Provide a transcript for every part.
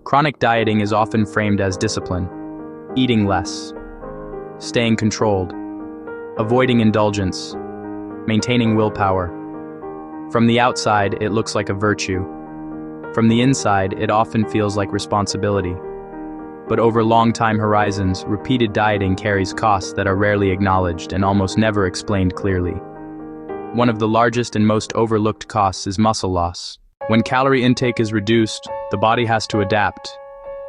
Chronic dieting is often framed as discipline, eating less, staying controlled, avoiding indulgence, maintaining willpower. From the outside, it looks like a virtue. From the inside, it often feels like responsibility. But over long time horizons, repeated dieting carries costs that are rarely acknowledged and almost never explained clearly. One of the largest and most overlooked costs is muscle loss. When calorie intake is reduced, the body has to adapt.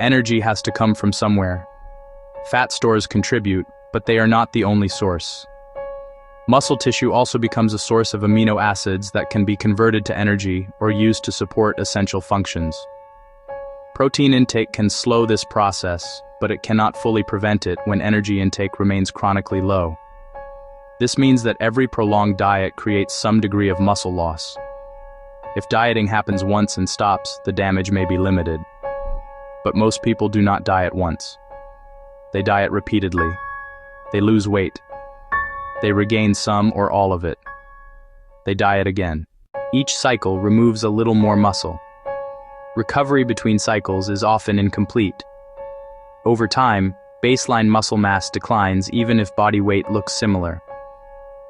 Energy has to come from somewhere. Fat stores contribute, but they are not the only source. Muscle tissue also becomes a source of amino acids that can be converted to energy or used to support essential functions. Protein intake can slow this process, but it cannot fully prevent it when energy intake remains chronically low. This means that every prolonged diet creates some degree of muscle loss. If dieting happens once and stops, the damage may be limited. But most people do not diet once. They diet repeatedly. They lose weight. They regain some or all of it. They diet again. Each cycle removes a little more muscle. Recovery between cycles is often incomplete. Over time, baseline muscle mass declines even if body weight looks similar.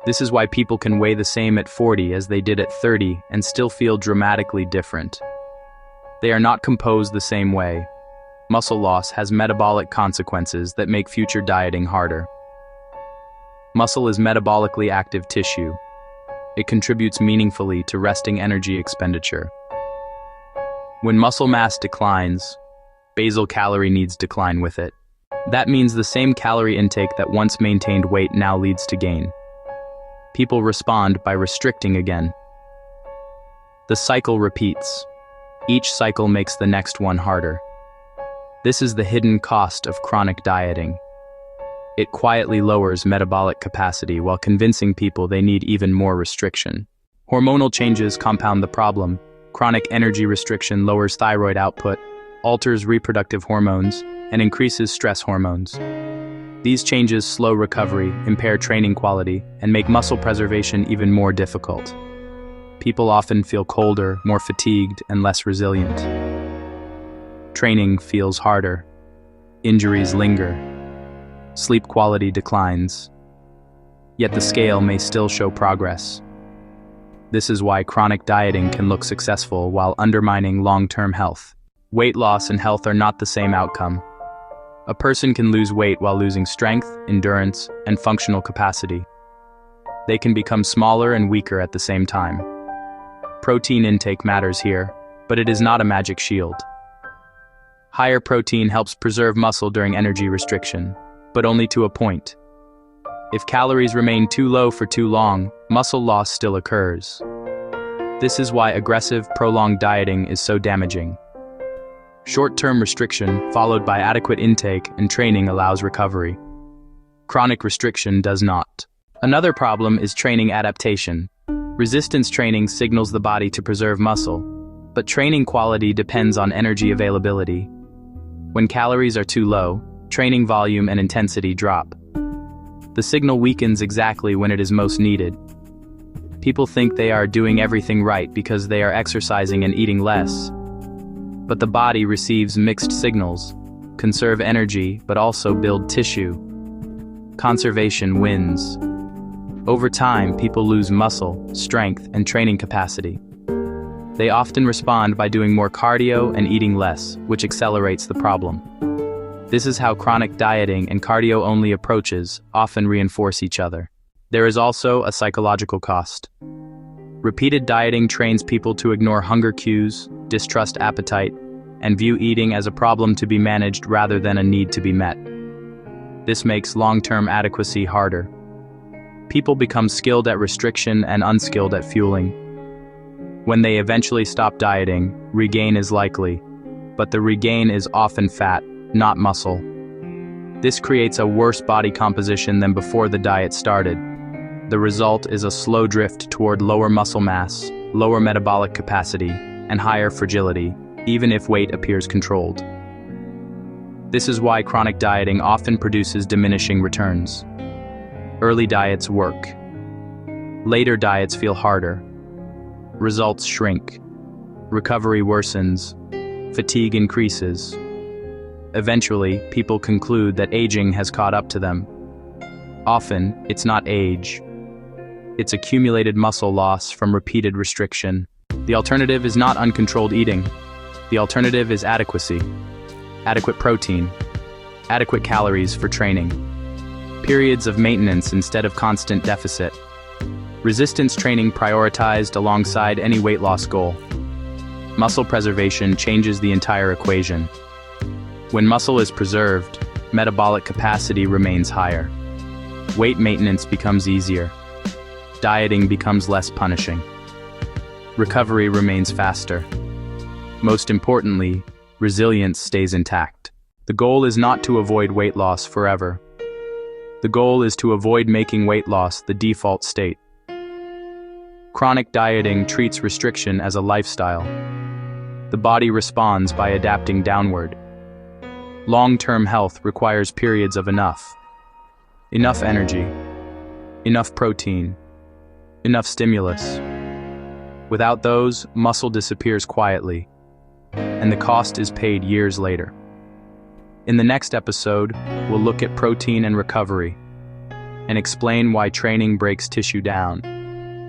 This is why people can weigh the same at 40 as they did at 30 and still feel dramatically different. They are not composed the same way. Muscle loss has metabolic consequences that make future dieting harder. Muscle is metabolically active tissue. It contributes meaningfully to resting energy expenditure. When muscle mass declines, basal calorie needs decline with it. That means the same calorie intake that once maintained weight now leads to gain. People respond by restricting again. The cycle repeats. Each cycle makes the next one harder. This is the hidden cost of chronic dieting. It quietly lowers metabolic capacity while convincing people they need even more restriction. Hormonal changes compound the problem. Chronic energy restriction lowers thyroid output, alters reproductive hormones, and increases stress hormones. These changes slow recovery, impair training quality, and make muscle preservation even more difficult. People often feel colder, more fatigued, and less resilient. Training feels harder. Injuries linger. Sleep quality declines. Yet the scale may still show progress. This is why chronic dieting can look successful while undermining long-term health. Weight loss and health are not the same outcome. A person can lose weight while losing strength, endurance, and functional capacity. They can become smaller and weaker at the same time. Protein intake matters here, but it is not a magic shield. Higher protein helps preserve muscle during energy restriction, but only to a point. If calories remain too low for too long, muscle loss still occurs. This is why aggressive, prolonged dieting is so damaging. Short-term restriction, followed by adequate intake and training, allows recovery. Chronic restriction does not. Another problem is training adaptation. Resistance training signals the body to preserve muscle, but training quality depends on energy availability. When calories are too low, training volume and intensity drop. The signal weakens exactly when it is most needed. People think they are doing everything right because they are exercising and eating less. But the body receives mixed signals: conserve energy, but also build tissue. Conservation wins. Over time, people lose muscle, strength, and training capacity. They often respond by doing more cardio and eating less, which accelerates the problem. This is how chronic dieting and cardio-only approaches often reinforce each other. There is also a psychological cost. Repeated dieting trains people to ignore hunger cues, distrust appetite, and view eating as a problem to be managed rather than a need to be met. This makes long-term adequacy harder. People become skilled at restriction and unskilled at fueling. When they eventually stop dieting, regain is likely, but the regain is often fat, not muscle. This creates a worse body composition than before the diet started. The result is a slow drift toward lower muscle mass, lower metabolic capacity, and higher fragility, even if weight appears controlled. This is why chronic dieting often produces diminishing returns. Early diets work. Later diets feel harder. Results shrink. Recovery worsens. Fatigue increases. Eventually, people conclude that aging has caught up to them. Often, it's not age. It's accumulated muscle loss from repeated restriction. The alternative is not uncontrolled eating. The alternative is adequacy. Adequate protein. Adequate calories for training. Periods of maintenance instead of constant deficit. Resistance training prioritized alongside any weight loss goal. Muscle preservation changes the entire equation. When muscle is preserved, metabolic capacity remains higher. Weight maintenance becomes easier. Dieting becomes less punishing. Recovery remains faster. Most importantly, resilience stays intact. The goal is not to avoid weight loss forever. The goal is to avoid making weight loss the default state. Chronic dieting treats restriction as a lifestyle. The body responds by adapting downward. Long-term health requires periods of enough energy, enough protein, enough stimulus. Without those, muscle disappears quietly, and the cost is paid years later. In the next episode, we'll look at protein and recovery, and explain why training breaks tissue down.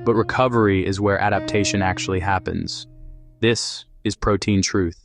But recovery is where adaptation actually happens. This is Protein Truth.